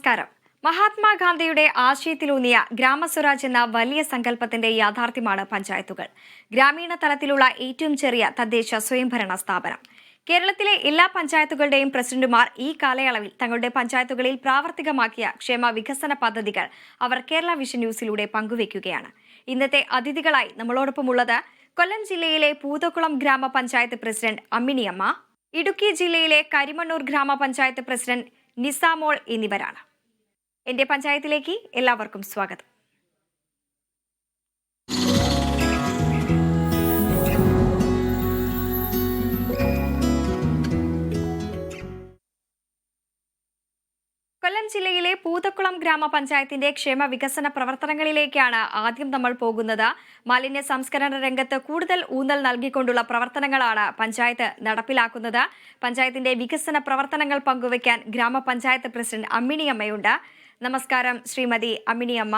നമസ്കാരം. മഹാത്മാഗാന്ധിയുടെ ആശയത്തിലൂന്നിയ ഗ്രാമസ്വരാജ് എന്ന വലിയ സങ്കല്പത്തിന്റെ യാഥാർത്ഥ്യമാണ് പഞ്ചായത്തുകൾ. ഗ്രാമീണ തലത്തിലുള്ള ഏറ്റവും ചെറിയ തദ്ദേശ സ്വയംഭരണ സ്ഥാപനം. കേരളത്തിലെ എല്ലാ പഞ്ചായത്തുകളുടെയും പ്രസിഡന്റുമാർ ഈ കാലയളവിൽ തങ്ങളുടെ പഞ്ചായത്തുകളിൽ പ്രാവർത്തികമാക്കിയ ക്ഷേമ വികസന പദ്ധതികൾ അവർ കേരള വിഷൻ ന്യൂസിലൂടെ പങ്കുവയ്ക്കുകയാണ്. ഇന്നത്തെ അതിഥികളായി നമ്മളോടൊപ്പമുള്ളത് കൊല്ലം ജില്ലയിലെ പൂതക്കുളം ഗ്രാമപഞ്ചായത്ത് പ്രസിഡന്റ് അമ്മിണിയമ്മ, ഇടുക്കി ജില്ലയിലെ കരിമണ്ണൂർ ഗ്രാമപഞ്ചായത്ത് പ്രസിഡന്റ് നിസാമോൾ എന്നിവരാണ്. എന്റെ പഞ്ചായത്തിലേക്ക് എല്ലാവർക്കും സ്വാഗതം. കൊല്ലം ജില്ലയിലെ പൂതക്കുളം ഗ്രാമപഞ്ചായത്തിന്റെ ക്ഷേമ വികസന പ്രവർത്തനങ്ങളിലേക്കാണ് ആദ്യം നമ്മൾ പോകുന്നത്. മാലിന്യ സംസ്കരണ രംഗത്ത് കൂടുതൽ ഊന്നൽ നൽകിക്കൊണ്ടുള്ള പ്രവർത്തനങ്ങളാണ് പഞ്ചായത്ത് നടപ്പിലാക്കുന്നത്. പഞ്ചായത്തിന്റെ വികസന പ്രവർത്തനങ്ങൾ പങ്കുവയ്ക്കാൻ ഗ്രാമപഞ്ചായത്ത് പ്രസിഡന്റ് അമ്മിണിയമ്മയുണ്ട്. നമസ്കാരം ശ്രീമതി അമ്മിണിയമ്മ.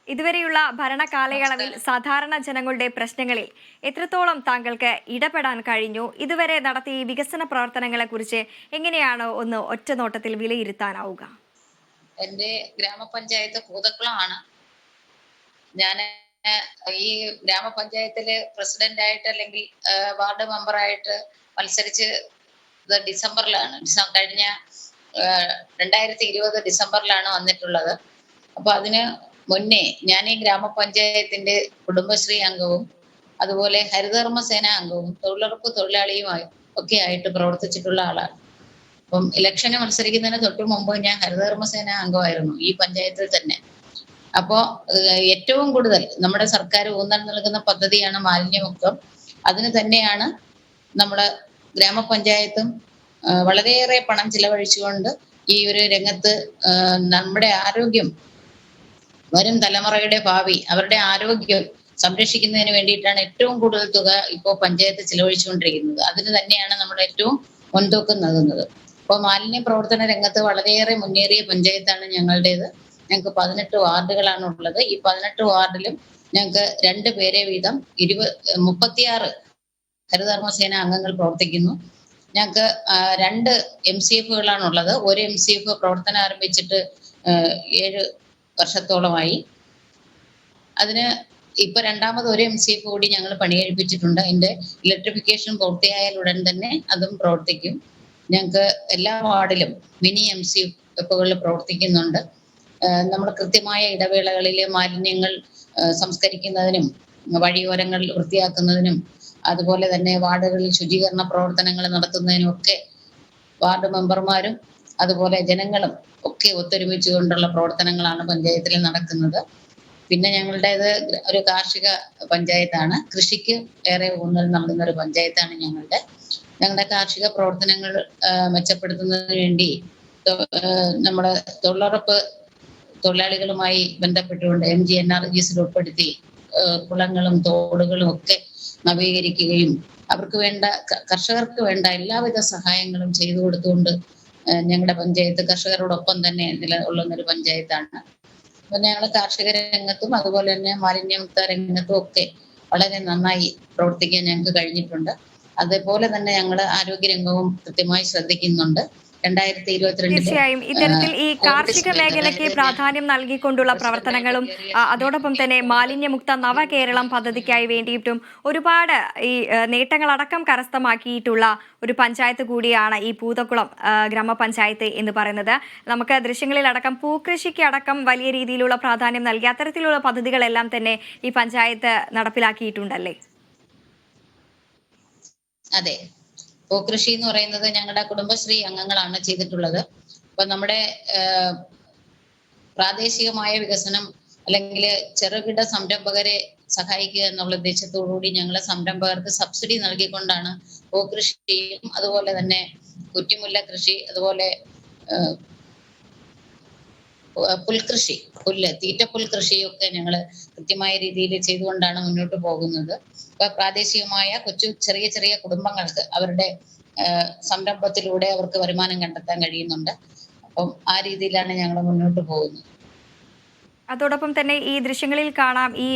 ഇതുവരെയുള്ള ഭരണകാലയളവിൽ സാധാരണ ജനങ്ങളുടെ പ്രശ്നങ്ങളിൽ എത്രത്തോളം താങ്കൾക്ക് ഇടപെടാൻ കഴിഞ്ഞു? ഇതുവരെ നടത്തിയ ഈ വികസന പ്രവർത്തനങ്ങളെ കുറിച്ച് എങ്ങനെയാണ് ഒന്ന് ഒറ്റ നോട്ടത്തിൽ വിലയിരുത്താനാവുക? എന്റെ ഗ്രാമപഞ്ചായത്ത് പൂതക്കുളമാണ്. ഞാൻ ഈ ഗ്രാമപഞ്ചായത്തില് പ്രസിഡന്റായിട്ട് അല്ലെങ്കിൽ വാർഡ് മെമ്പറായിട്ട് മത്സരിച്ച് ഡിസംബറിലാണ്, കഴിഞ്ഞ 2020 ഡിസംബറിലാണ് വന്നിട്ടുള്ളത്. അപ്പൊ അതിന് മുന്നേ ഞാൻ ഈ ഗ്രാമപഞ്ചായത്തിന്റെ കുടുംബശ്രീ അംഗവും അതുപോലെ ഹരിതകർമ്മസേന അംഗവും തൊഴിലുറപ്പ് തൊഴിലാളിയുമായി ഒക്കെ ആയിട്ട് പ്രവർത്തിച്ചിട്ടുള്ള ആളാണ്. അപ്പം ഇലക്ഷന് മത്സരിക്കുന്നതിന് തൊട്ട് മുമ്പ് ഞാൻ ഹരിതകർമ്മസേന അംഗമായിരുന്നു ഈ പഞ്ചായത്തിൽ തന്നെ. അപ്പോ ഏറ്റവും കൂടുതൽ നമ്മുടെ സർക്കാർ ഊന്നൽ നൽകുന്ന പദ്ധതിയാണ് മാലിന്യമുക്തം. അതിന് തന്നെയാണ് നമ്മുടെ ഗ്രാമപഞ്ചായത്തും വളരെയേറെ പണം ചിലവഴിച്ചുകൊണ്ട് ഈ ഒരു രംഗത്ത് നമ്മുടെ ആരോഗ്യം, വരും തലമുറയുടെ ഭാവി, അവരുടെ ആരോഗ്യം സംരക്ഷിക്കുന്നതിന് വേണ്ടിയിട്ടാണ് ഏറ്റവും കൂടുതൽ തുക ഇപ്പോൾ പഞ്ചായത്ത് ചിലവഴിച്ചുകൊണ്ടിരിക്കുന്നത്. അതിന് തന്നെയാണ് നമ്മൾ ഏറ്റവും മുൻതൂക്കം നൽകുന്നത്. അപ്പോൾ മാലിന്യ പ്രവർത്തന രംഗത്ത് വളരെയേറെ മുന്നേറിയ പഞ്ചായത്താണ് ഞങ്ങളുടേത്. ഞങ്ങൾക്ക് 18 വാർഡുകളാണ് ഉള്ളത്. ഈ 18 വാർഡിലും ഞങ്ങൾക്ക് 2 പേരെ വീതം 36 ഹരിതകർമ്മസേന അംഗങ്ങൾ പ്രവർത്തിക്കുന്നു. ഞങ്ങൾക്ക് 2 MCFകളാണ് ഉള്ളത്. ഒരു MCF പ്രവർത്തനം ആരംഭിച്ചിട്ട് 7 വർഷത്തോളമായി. അതിന് ഇപ്പൊ രണ്ടാമത് ഒരു MCF കൂടി ഞങ്ങൾ പണികഴിപ്പിച്ചിട്ടുണ്ട്. അതിന്റെ ഇലക്ട്രിഫിക്കേഷൻ പൂർത്തിയായാൽ ഉടൻ തന്നെ അതും പ്രവർത്തിക്കും. ഞങ്ങൾക്ക് എല്ലാ വാർഡിലും മിനി MCFകൾ പ്രവർത്തിക്കുന്നുണ്ട്. നമ്മൾ കൃത്യമായ ഇടവേളകളിൽ മാലിന്യങ്ങൾ സംസ്കരിക്കുന്നതിനും വഴിയോരങ്ങൾ വൃത്തിയാക്കുന്നതിനും അതുപോലെ തന്നെ വാർഡുകളിൽ ശുചീകരണ പ്രവർത്തനങ്ങൾ നടത്തുന്നതിനും ഒക്കെ വാർഡ് മെമ്പർമാരും അതുപോലെ ജനങ്ങളും ഒക്കെ ഒത്തൊരുമിച്ചുകൊണ്ടുള്ള പ്രവർത്തനങ്ങളാണ് പഞ്ചായത്തിൽ നടക്കുന്നത്. പിന്നെ ഞങ്ങളുടേത് ഒരു കാർഷിക പഞ്ചായത്താണ്. കൃഷിക്ക് ഏറെ ഊന്നൽ നൽകുന്ന ഒരു പഞ്ചായത്താണ് ഞങ്ങളുടെ കാർഷിക പ്രവർത്തനങ്ങൾ മെച്ചപ്പെടുത്തുന്നതിന് വേണ്ടി നമ്മുടെ തൊഴിലുറപ്പ് തൊഴിലാളികളുമായി ബന്ധപ്പെട്ടുകൊണ്ട് MGNREGയിൽ ഉൾപ്പെടുത്തി കുളങ്ങളും തോടുകളും ഒക്കെ നവീകരിക്കുകയും അവർക്ക് വേണ്ട, കർഷകർക്ക് വേണ്ട എല്ലാവിധ സഹായങ്ങളും ചെയ്തു കൊടുത്തുകൊണ്ട് ഞങ്ങളുടെ പഞ്ചായത്ത് കർഷകരോടൊപ്പം തന്നെ നിലകൊള്ളുന്ന ഒരു പഞ്ചായത്താണ്. അപ്പൊ ഞങ്ങൾ കാർഷിക രംഗത്തും അതുപോലെ തന്നെ മാലിന്യമുക്ത രംഗത്തും ഒക്കെ വളരെ നന്നായി പ്രവർത്തിക്കാൻ ഞങ്ങൾക്ക് കഴിഞ്ഞിട്ടുണ്ട്. അതേപോലെ തന്നെ ഞങ്ങൾ ആരോഗ്യരംഗവും കൃത്യമായി ശ്രദ്ധിക്കുന്നുണ്ട്. 2022 തീർച്ചയായും ഇത്തരത്തിൽ ഈ കാർഷിക മേഖലയ്ക്ക് പ്രാധാന്യം നൽകിക്കൊണ്ടുള്ള പ്രവർത്തനങ്ങളും അതോടൊപ്പം തന്നെ മാലിന്യമുക്ത നവകേരളം പദ്ധതിക്കായി വേണ്ടിയിട്ടും ഒരുപാട് ഈ നേട്ടങ്ങളടക്കം കരസ്ഥമാക്കിയിട്ടുള്ള ഒരു പഞ്ചായത്ത് കൂടിയാണ് ഈ പൂതക്കുളം ഗ്രാമപഞ്ചായത്ത് എന്ന് പറയുന്നത്. നമുക്ക് ദൃശ്യങ്ങളിലടക്കം പൂക്കൃഷിക്ക് അടക്കം വലിയ രീതിയിലുള്ള പ്രാധാന്യം നൽകി അത്തരത്തിലുള്ള പദ്ധതികളെല്ലാം തന്നെ ഈ പഞ്ചായത്ത് നടപ്പിലാക്കിയിട്ടുണ്ടല്ലേ? അതെ, പൂക്കൃഷി എന്ന് പറയുന്നത് ഞങ്ങളുടെ കുടുംബശ്രീ അംഗങ്ങളാണ് ചെയ്തിട്ടുള്ളത്. അപ്പൊ നമ്മുടെ പ്രാദേശികമായ വികസനം അല്ലെങ്കിൽ ചെറുകിട സംരംഭകരെ സഹായിക്കുക എന്നുള്ള ഉദ്ദേശത്തോടുകൂടി ഞങ്ങളെ സംരംഭകർക്ക് സബ്സിഡി നൽകിക്കൊണ്ടാണ് പൂക്കൃഷിയും അതുപോലെ തന്നെ കുറ്റിമുല്ല കൃഷി, അതുപോലെ പുൽകൃഷി, തീറ്റപ്പുൽ കൃഷിയൊക്കെ ഞങ്ങൾ കൃത്യമായ രീതിയിൽ ചെയ്തുകൊണ്ടാണ് മുന്നോട്ട് പോകുന്നത്. ഇപ്പൊ പ്രാദേശികമായ ചെറിയ ചെറിയ കുടുംബങ്ങൾക്ക് അവരുടെ സംരംഭത്തിലൂടെ അവർക്ക് വരുമാനം കണ്ടെത്താൻ കഴിയുന്നുണ്ട്. അപ്പം ആ രീതിയിലാണ് ഞങ്ങൾ മുന്നോട്ട് പോകുന്നത്. അതോടൊപ്പം തന്നെ ഈ ദൃശ്യങ്ങളിൽ കാണാം ഈ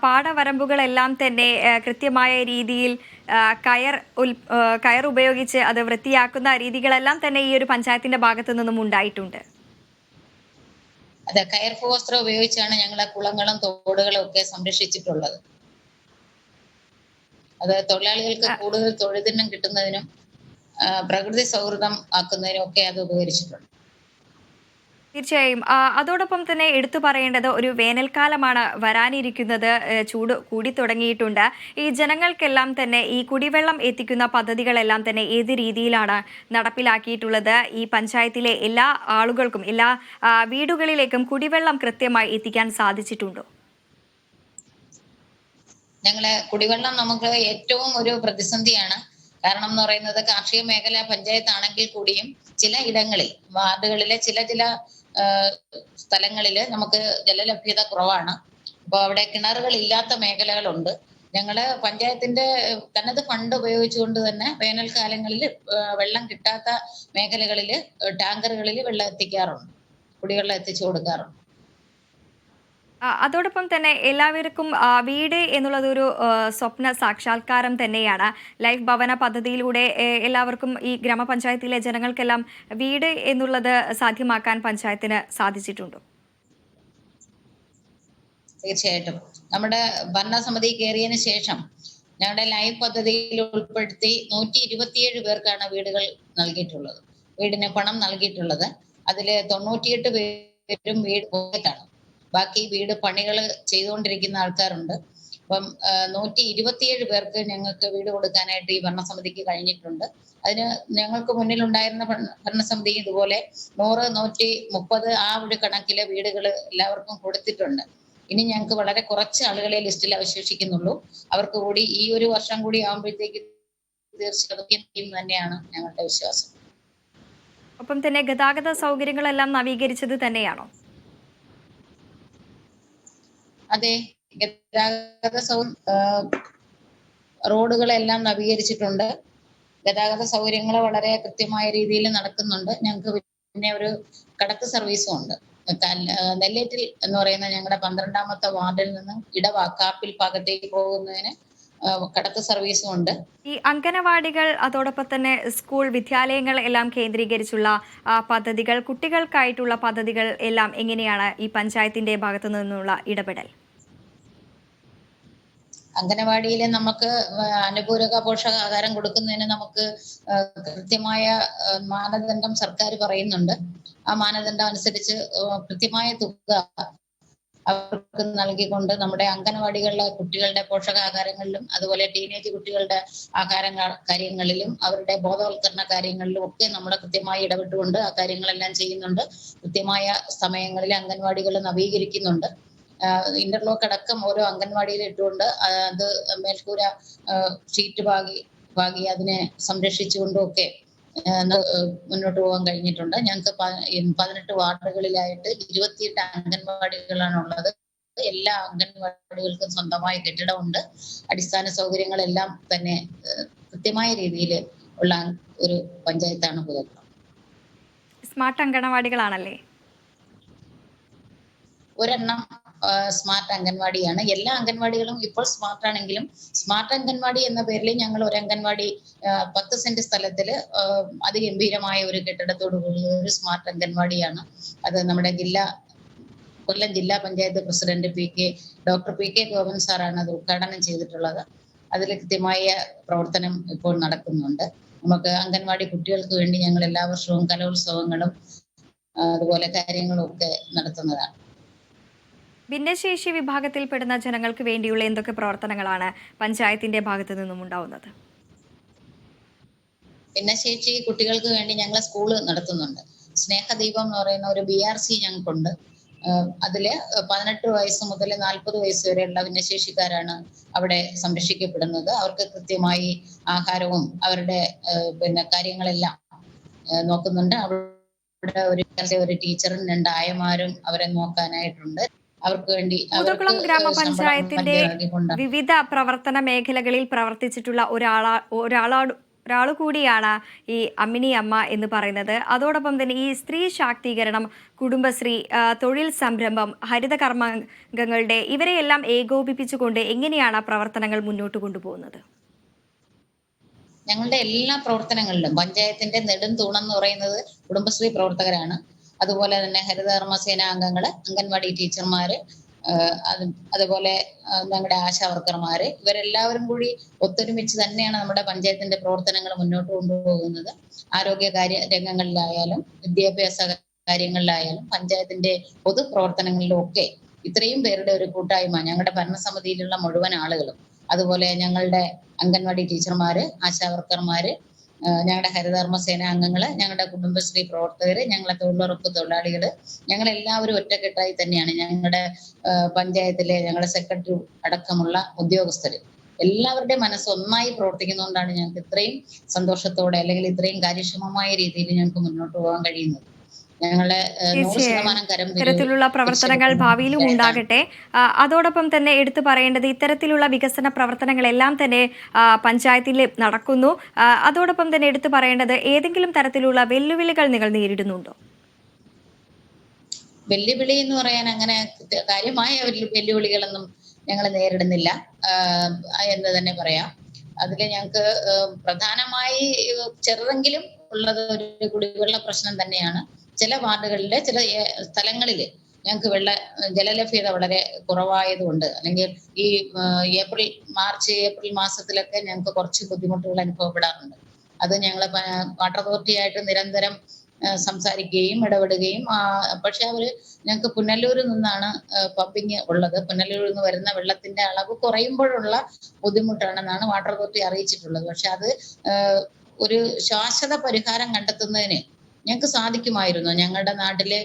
പാടവരമ്പുകളെല്ലാം തന്നെ കൃത്യമായ രീതിയിൽ കയർ ഉപയോഗിച്ച് അത് വൃത്തിയാക്കുന്ന രീതികളെല്ലാം തന്നെ ഈ ഒരു പഞ്ചായത്തിന്റെ ഭാഗത്തു നിന്നും ഉണ്ടായിട്ടുണ്ട്. അതെ, കയർപ്പുവസ്ത്രം ഉപയോഗിച്ചാണ് ഞങ്ങൾ ആ കുളങ്ങളും തോടുകളും ഒക്കെ സംരക്ഷിച്ചിട്ടുള്ളത്. അത് തൊഴിലാളികൾക്ക് കൂടുതൽ തൊഴിൽദിനം കിട്ടുന്നതിനും പ്രകൃതി സൗഹൃദം ആക്കുന്നതിനും ഒക്കെ അത് ഉപകരിച്ചിട്ടുണ്ട്. തീർച്ചയായും അതോടൊപ്പം തന്നെ എടുത്തു പറയേണ്ടത് ഒരു വേനൽക്കാലമാണ് വരാനിരിക്കുന്നത്. ചൂട് കൂടി തുടങ്ങിയിട്ടുണ്ട്. ഈ ജനങ്ങൾക്കെല്ലാം തന്നെ ഈ കുടിവെള്ളം എത്തിക്കുന്ന പദ്ധതികളെല്ലാം തന്നെ ഏത് രീതിയിലാണ് നടപ്പിലാക്കിയിട്ടുള്ളത്? ഈ പഞ്ചായത്തിലെ എല്ലാ ആളുകൾക്കും എല്ലാ വീടുകളിലേക്കും കുടിവെള്ളം കൃത്യമായി എത്തിക്കാൻ സാധിച്ചിട്ടുണ്ടോ? കുടിവെള്ളം നമുക്ക് ഏറ്റവും ഒരു പ്രതിസന്ധിയാണ്. കാരണം എന്ന് പറയുന്നത് കാർഷിക മേഖല പഞ്ചായത്താണെങ്കിൽ കൂടിയും ചില ഇടങ്ങളിൽ വാർഡുകളിലെ ചില സ്ഥലങ്ങളിൽ നമുക്ക് ജലലഭ്യത കുറവാണ്. അപ്പോൾ അവിടെ കിണറുകൾ ഇല്ലാത്ത മേഖലകളുണ്ട്. പഞ്ചായത്തിന്റെ തനത് ഫണ്ട് ഉപയോഗിച്ചുകൊണ്ട് തന്നെ വേനൽക്കാലങ്ങളിൽ വെള്ളം കിട്ടാത്ത മേഖലകളിൽ ടാങ്കറുകളിൽ വെള്ളം എത്തിക്കാറുണ്ട്, കുടിവെള്ളം എത്തിച്ചു കൊടുക്കാറുണ്ട്. അതോടൊപ്പം തന്നെ എല്ലാവർക്കും വീട് എന്നുള്ളത് ഒരു സ്വപ്ന സാക്ഷാത്കാരം തന്നെയാണ്. ലൈഫ് ഭവന പദ്ധതിയിലൂടെ എല്ലാവർക്കും ഈ ഗ്രാമപഞ്ചായത്തിലെ ജനങ്ങൾക്കെല്ലാം വീട് എന്നുള്ളത് സാധ്യമാക്കാൻ പഞ്ചായത്തിന് സാധിച്ചിട്ടുണ്ടോ? തീർച്ചയായിട്ടും നമ്മുടെ ഭരണസമിതി കയറിയതിനു ശേഷം ഞങ്ങളുടെ ലൈഫ് പദ്ധതിയിൽ ഉൾപ്പെടുത്തി 127 പേർക്കാണ് വീടുകൾ നൽകിയിട്ടുള്ളത്, വീടിന് പണം നൽകിയിട്ടുള്ളത്. അതിൽ 98 പേരും വീട് പോയിട്ടാണ്. ബാക്കി വീട് പണികൾ ചെയ്തുകൊണ്ടിരിക്കുന്ന ആൾക്കാരുണ്ട്. അപ്പം 127 പേർക്ക് ഞങ്ങൾക്ക് വീട് കൊടുക്കാനായിട്ട് ഈ ഭരണസമിതിക്ക് കഴിഞ്ഞിട്ടുണ്ട്. അതിന് ഞങ്ങൾക്ക് മുന്നിലുണ്ടായിരുന്ന ഭരണസമിതി ഇതുപോലെ 100, 130 ആ ഒരു കണക്കിലെ വീടുകൾ എല്ലാവർക്കും കൊടുത്തിട്ടുണ്ട്. ഇനി ഞങ്ങൾക്ക് വളരെ കുറച്ച് ആളുകളെ ലിസ്റ്റിൽ അവശേഷിക്കുന്നുള്ളൂ. അവർക്ക് കൂടി ഈ ഒരു വർഷം കൂടി ആകുമ്പോഴത്തേക്ക് തീർച്ചയായും തന്നെയാണ് ഞങ്ങളുടെ വിശ്വാസം. ഒപ്പം തന്നെ ഗതാഗത സൗകര്യങ്ങളെല്ലാം നവീകരിച്ചത് തന്നെയാണോ? അതെ, ഗതാഗത റോഡുകളെല്ലാം നവീകരിച്ചിട്ടുണ്ട്. ഗതാഗത സൗകര്യങ്ങൾ വളരെ കൃത്യമായ രീതിയിൽ നടക്കുന്നുണ്ട്. ഞങ്ങൾക്ക് പിന്നെ ഒരു കടത്ത് സർവീസും ഉണ്ട്. നെല്ലേറ്റിൽ എന്ന് പറയുന്ന ഞങ്ങളുടെ 12ാമത്തെ വാർഡിൽ നിന്നും കാപ്പിൽ ഭാഗത്തേക്ക് പോകുന്നതിന് കടത്ത് സർവീസും ഉണ്ട്. ഈ അംഗനവാടികൾ അതോടൊപ്പം തന്നെ സ്കൂൾ വിദ്യാലയങ്ങൾ എല്ലാം കേന്ദ്രീകരിച്ചുള്ള പദ്ധതികൾ, കുട്ടികൾക്കായിട്ടുള്ള പദ്ധതികൾ എല്ലാം എങ്ങനെയാണ് ഈ പഞ്ചായത്തിന്റെ ഭാഗത്തു നിന്നുള്ള ഇടപെടൽ? അംഗനവാടിയിൽ നമുക്ക് അനുപൂരക പോഷകാഹാരം കൊടുക്കുന്നതിന് നമുക്ക് കൃത്യമായ മാനദണ്ഡം സർക്കാർ പറയുന്നുണ്ട്. ആ മാനദണ്ഡം അനുസരിച്ച് കൃത്യമായ തുക അവർക്ക് നൽകിക്കൊണ്ട് നമ്മുടെ അംഗനവാടികളിലെ കുട്ടികളുടെ പോഷകാഹാരങ്ങളിലും അതുപോലെ ടീനേജ് കുട്ടികളുടെ കാര്യങ്ങളിലും അവരുടെ ബോധവൽക്കരണ കാര്യങ്ങളിലും ഒക്കെ നമ്മൾ കൃത്യമായി ഇടപെട്ടുകൊണ്ട് ആ കാര്യങ്ങളെല്ലാം ചെയ്യുന്നുണ്ട്. കൃത്യമായ സമയങ്ങളിൽ അംഗൻവാടികൾ നവീകരിക്കുന്നുണ്ട്. ഇന്റർലോക്ക് അടക്കം ഓരോ അംഗൻവാടിയിൽ ഇട്ടുകൊണ്ട് അത് മേൽക്കൂര ഷീറ്റ് പാകി അതിനെ സംരക്ഷിച്ചുകൊണ്ടും ഒക്കെ മുന്നോട്ട് പോകാൻ കഴിഞ്ഞിട്ടുണ്ട്. ഞങ്ങൾക്ക് 18 വാർഡുകളിലായിട്ട് 28 അംഗൻവാടികളാണ് ഉള്ളത്. എല്ലാ അംഗൻവാടികൾക്കും സ്വന്തമായ കെട്ടിടമുണ്ട്. അടിസ്ഥാന സൗകര്യങ്ങളെല്ലാം തന്നെ കൃത്യമായ രീതിയിൽ ഉള്ള ഒരു പഞ്ചായത്താണ് പുതുക്കുളം. സ്മാർട്ട് അംഗനവാടികളാണല്ലേ? ഒരെണ്ണം സ്മാർട്ട് അംഗൻവാടിയാണ്. എല്ലാ അംഗൻവാടികളും ഇപ്പോൾ സ്മാർട്ട് ആണെങ്കിലും സ്മാർട്ട് അംഗൻവാടി എന്ന പേരിൽ ഞങ്ങൾ ഒരു അംഗൻവാടി 10 സെന്റ് സ്ഥലത്തിൽ അതിഗംഭീരമായ ഒരു കെട്ടിടത്തോടു കൂടിയ ഒരു സ്മാർട്ട് അംഗൻവാടിയാണ്. അത് നമ്മുടെ കൊല്ലം ജില്ലാ panchayat president doctor P K. Gopan സാറാണ് അത് ഉദ്ഘാടനം ചെയ്തിട്ടുള്ളത്. അതിൽ കൃത്യമായ പ്രവർത്തനം ഇപ്പോൾ നടക്കുന്നുണ്ട്. നമുക്ക് അംഗൻവാടി കുട്ടികൾക്ക് വേണ്ടി ഞങ്ങൾ എല്ലാ വർഷവും കലോത്സവങ്ങളും അതുപോലെ കാര്യങ്ങളും ഒക്കെ നടത്തുന്നതാണ്. ഭിന്നശേഷി വിഭാഗത്തിൽപ്പെടുന്ന ജനങ്ങൾക്ക് വേണ്ടിയുള്ള എന്തൊക്കെ പ്രവർത്തനങ്ങളാണ് പഞ്ചായത്തിന്റെ ഭാഗത്തു നിന്നും ഉണ്ടാവുന്നത്? ഭിന്നശേഷി കുട്ടികൾക്ക് വേണ്ടി ഞങ്ങൾ സ്കൂള് നടത്തുന്നുണ്ട്. സ്നേഹദീപം എന്ന് പറയുന്ന ഒരു BRC ഞങ്ങൾക്കുണ്ട്. അതില് 18 വയസ്സ് മുതൽ 40 വയസ്സ് വരെയുള്ള ഭിന്നശേഷിക്കാരാണ് അവിടെ സംരക്ഷിക്കപ്പെടുന്നത്. അവർക്ക് കൃത്യമായി ആഹാരവും അവരുടെ കാര്യങ്ങളെല്ലാം നോക്കുന്നുണ്ട്. അവിടെ ഒരു ടീച്ചറും 2 ആയമാരും അവരെ നോക്കാനായിട്ടുണ്ട്. അവർക്ക് വേണ്ടി മുതക്കുളം ഗ്രാമപഞ്ചായത്തിന്റെ വിവിധ പ്രവർത്തന മേഖലകളിൽ പ്രവർത്തിച്ചിട്ടുള്ള ഒരാൾ കൂടിയാണ് ഈ അമ്മിണി അമ്മ എന്ന് പറയുന്നത്. അതോടൊപ്പം തന്നെ ഈ സ്ത്രീ ശാക്തീകരണം, കുടുംബശ്രീ, തൊഴിൽ സംരംഭം, ഹരിത കർമ്മങ്ങളുടെ ഇവരെയെല്ലാം ഏകോപിപ്പിച്ചുകൊണ്ട് എങ്ങനെയാണ് പ്രവർത്തനങ്ങൾ മുന്നോട്ട് കൊണ്ടുപോകുന്നത്? ഞങ്ങളുടെ എല്ലാ പ്രവർത്തനങ്ങളിലും പഞ്ചായത്തിന്റെ നെടും തൂണെന്ന് പറയുന്നത് കുടുംബശ്രീ പ്രവർത്തകരാണ്. അതുപോലെ തന്നെ ഹരിതകർമ്മസേന അംഗങ്ങള്, അംഗൻവാടി ടീച്ചർമാര്, അതുപോലെ ഞങ്ങളുടെ ആശാ വർക്കർമാര്, ഇവരെല്ലാവരും കൂടി ഒത്തൊരുമിച്ച് തന്നെയാണ് നമ്മുടെ പഞ്ചായത്തിന്റെ പ്രവർത്തനങ്ങൾ മുന്നോട്ട് കൊണ്ടുപോകുന്നത്. ആരോഗ്യ രംഗങ്ങളിലായാലും വിദ്യാഭ്യാസ കാര്യങ്ങളിലായാലും പഞ്ചായത്തിന്റെ പൊതു പ്രവർത്തനങ്ങളിലും ഒക്കെ ഇത്രയും പേരുടെ ഒരു കൂട്ടായ്മ ഞങ്ങളുടെ ഭരണസമിതിയിലുള്ള മുഴുവൻ ആളുകളും, അതുപോലെ ഞങ്ങളുടെ അംഗൻവാടി ടീച്ചർമാര്, ആശാ വർക്കർമാര്, ഞങ്ങളുടെ ഹരിതകർമ്മസേന അംഗങ്ങള്, ഞങ്ങളുടെ കുടുംബശ്രീ പ്രവർത്തകര്, ഞങ്ങളുടെ തൊഴിലുറപ്പ് തൊഴിലാളികള്, ഞങ്ങളെല്ലാവരും ഒറ്റക്കെട്ടായി തന്നെയാണ് ഞങ്ങളുടെ പഞ്ചായത്തിലെ ഞങ്ങളുടെ സെക്രട്ടറി അടക്കമുള്ള ഉദ്യോഗസ്ഥര് എല്ലാവരുടെയും മനസ്സ് ഒന്നായി പ്രവർത്തിക്കുന്നതുകൊണ്ടാണ് ഞങ്ങൾക്ക് ഇത്രയും സന്തോഷത്തോടെ അല്ലെങ്കിൽ ഇത്രയും കാര്യക്ഷമമായ രീതിയിൽ ഞങ്ങൾക്ക് മുന്നോട്ട് പോകാൻ കഴിയുന്നത്. ഞങ്ങളെ 100% കരം ഇത്തരത്തിലുള്ള പ്രവർത്തനങ്ങൾ ഭാവിയിലും ഉണ്ടാകട്ടെ. അതോടൊപ്പം തന്നെ എടുത്തു പറയേണ്ടത് ഇത്തരത്തിലുള്ള വികസന പ്രവർത്തനങ്ങളെല്ലാം തന്നെ പഞ്ചായത്തിൽ നടക്കുന്നു. അതോടൊപ്പം തന്നെ എടുത്തു പറയേണ്ടത് ഏതെങ്കിലും തരത്തിലുള്ള വെല്ലുവിളികൾ നിങ്ങൾ നേരിടുന്നുണ്ടോ? വെല്ലുവിളി എന്ന് പറയാൻ അങ്ങനെ കാര്യമായ വെല്ലുവിളികളൊന്നും ഞങ്ങൾ നേരിടുന്നില്ല എന്ന് തന്നെ പറയാം. അതിൽ ഞങ്ങൾക്ക് പ്രധാനമായി ചെറുതെങ്കിലും ഉള്ളത് ഒരു കുടിവെള്ള പ്രശ്നം തന്നെയാണ്. ചില വാർഡുകളിലെ ചില സ്ഥലങ്ങളില് ഞങ്ങൾക്ക് ജലലഭ്യത വളരെ കുറവായതുകൊണ്ട്, അല്ലെങ്കിൽ ഈ ഏപ്രിൽ മാസത്തിലൊക്കെ ഞങ്ങൾക്ക് കുറച്ച് ബുദ്ധിമുട്ടുകൾ അനുഭവപ്പെടാറുണ്ട്. അത് ഞങ്ങൾ വാട്ടർ അതോറിറ്റിയായിട്ട് നിരന്തരം സംസാരിക്കുകയും ഇടപെടുകയും, പക്ഷെ അവര് ഞങ്ങൾക്ക് പുനലൂരിൽ നിന്നാണ് പമ്പിങ് ഉള്ളത്. പുനലൂരിൽ നിന്ന് വരുന്ന വെള്ളത്തിന്റെ അളവ് കുറയുമ്പോഴുള്ള ബുദ്ധിമുട്ടാണെന്നാണ് വാട്ടർ അതോറിറ്റി അറിയിച്ചിട്ടുള്ളത്. പക്ഷെ അത് ഒരു ശാശ്വത പരിഹാരം കണ്ടെത്തുന്നതിന് ഞങ്ങൾക്ക് സാധിക്കുമായിരുന്നു. ഞങ്ങളുടെ നാട്ടില്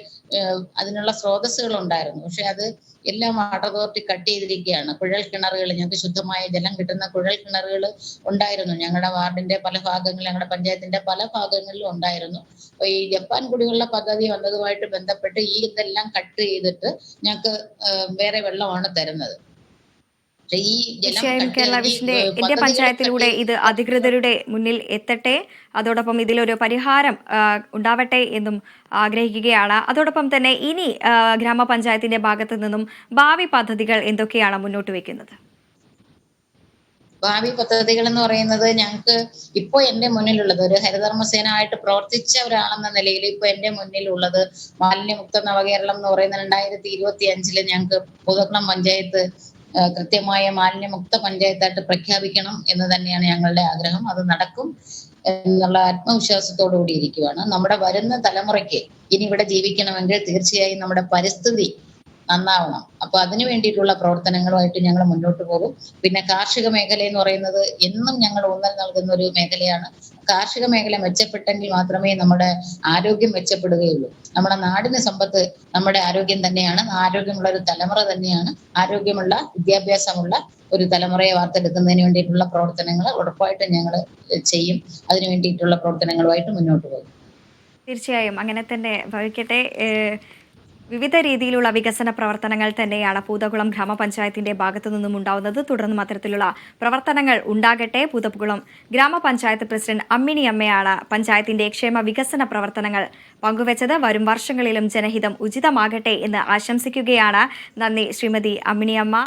അതിനുള്ള സ്രോതസ്സുകൾ ഉണ്ടായിരുന്നു. പക്ഷെ അത് എല്ലാം വാട്ടർ അതോറിറ്റി കട്ട് ചെയ്തിരിക്കുകയാണ്. കുഴൽ കിണറുകൾ, ഞങ്ങൾക്ക് ശുദ്ധമായ ജലം കിട്ടുന്ന കുഴൽ കിണറുകൾ ഉണ്ടായിരുന്നു ഞങ്ങളുടെ വാർഡിന്റെ പല ഭാഗങ്ങളിൽ, ഞങ്ങളുടെ പഞ്ചായത്തിന്റെ പല ഭാഗങ്ങളിലും ഉണ്ടായിരുന്നു. അപ്പൊ ഈ ജപ്പാൻ കുടിവെള്ള പദ്ധതി വന്നതുമായിട്ട് ബന്ധപ്പെട്ട് ഇതെല്ലാം കട്ട് ചെയ്തിട്ട് ഞങ്ങൾക്ക് വേറെ വെള്ളമാണ് തരുന്നത്. തീർച്ചയായും കേരള വിഷന്റെ ഇന്ത്യ പഞ്ചായത്തിലൂടെ ഇത് അധികൃതരുടെ മുന്നിൽ എത്തട്ടെ. അതോടൊപ്പം ഇതിലൊരു പരിഹാരം ഉണ്ടാവട്ടെ എന്നും ആഗ്രഹിക്കുകയാണ്. അതോടൊപ്പം തന്നെ ഇനി ഗ്രാമപഞ്ചായത്തിന്റെ ഭാഗത്തു നിന്നും ഭാവി പദ്ധതികൾ എന്തൊക്കെയാണ് മുന്നോട്ട് വെക്കുന്നത്? ഭാവി പദ്ധതികൾ എന്ന് പറയുന്നത്, ഞങ്ങൾക്ക് ഇപ്പോ എന്റെ മുന്നിലുള്ളത് ഒരു ഹരിതകർമ്മസേന ആയിട്ട് പ്രവർത്തിച്ച ഒരാളെന്ന നിലയിൽ ഇപ്പൊ എന്റെ മുന്നിലുള്ളത് മാലിന്യമുക്ത നവകേരളം എന്ന് പറയുന്ന 2025 ഞങ്ങൾക്ക് പൂതക്കുളം പഞ്ചായത്ത് കൃത്യമായ മാലിന്യമുക്ത പഞ്ചായത്തായിട്ട് പ്രഖ്യാപിക്കണം എന്ന് തന്നെയാണ് ഞങ്ങളുടെ ആഗ്രഹം. അത് നടക്കും എന്നുള്ള ആത്മവിശ്വാസത്തോടു കൂടി ഇരിക്കുകയാണ്. നമ്മുടെ വരുന്ന തലമുറയ്ക്ക് ഇനി ഇവിടെ ജീവിക്കണമെങ്കിൽ തീർച്ചയായും നമ്മുടെ പരിസ്ഥിതി നന്നാവണം. അപ്പൊ അതിനു വേണ്ടിയിട്ടുള്ള പ്രവർത്തനങ്ങളുമായിട്ട് ഞങ്ങൾ മുന്നോട്ട് പോകും. പിന്നെ കാർഷിക മേഖല എന്ന് പറയുന്നത് എന്നും ഞങ്ങൾ ഊന്നൽ നൽകുന്ന ഒരു മേഖലയാണ്. കാർഷിക മേഖല മെച്ചപ്പെട്ടെങ്കിൽ മാത്രമേ നമ്മുടെ ആരോഗ്യം മെച്ചപ്പെടുകയുള്ളൂ. നമ്മുടെ നാടിന് സമ്പത്ത് നമ്മുടെ ആരോഗ്യം തന്നെയാണ്. ആരോഗ്യമുള്ള ഒരു തലമുറ തന്നെയാണ്. ആരോഗ്യമുള്ള വിദ്യാഭ്യാസമുള്ള ഒരു തലമുറയെ വാർത്തെടുക്കുന്നതിന് വേണ്ടിയിട്ടുള്ള പ്രവർത്തനങ്ങൾ ഉറപ്പായിട്ടും ഞങ്ങൾ ചെയ്യും. അതിനു വേണ്ടിയിട്ടുള്ള പ്രവർത്തനങ്ങളുമായിട്ട് മുന്നോട്ട് പോകും. തീർച്ചയായും അങ്ങനെ തന്നെ ഭവിക്കട്ടെ. വിവിധ രീതിയിലുള്ള വികസന പ്രവർത്തനങ്ങൾ തന്നെയാണ് പൂതക്കുളം ഗ്രാമപഞ്ചായത്തിന്റെ ഭാഗത്തു നിന്നും ഉണ്ടാവുന്നത്. തുടർന്നും അത്തരത്തിലുള്ള പ്രവർത്തനങ്ങൾ ഉണ്ടാകട്ടെ. പൂതക്കുളം ഗ്രാമപഞ്ചായത്ത് പ്രസിഡന്റ് അമ്മിണി അമ്മയാണ് പഞ്ചായത്തിന്റെ ക്ഷേമ വികസന പ്രവർത്തനങ്ങൾ പങ്കുവച്ചത്. വരും വർഷങ്ങളിലും ജനഹിതം ഉചിതമാകട്ടെ എന്ന് ആശംസിക്കുകയാണ്. നന്ദി ശ്രീമതി അമ്മിണി അമ്മ.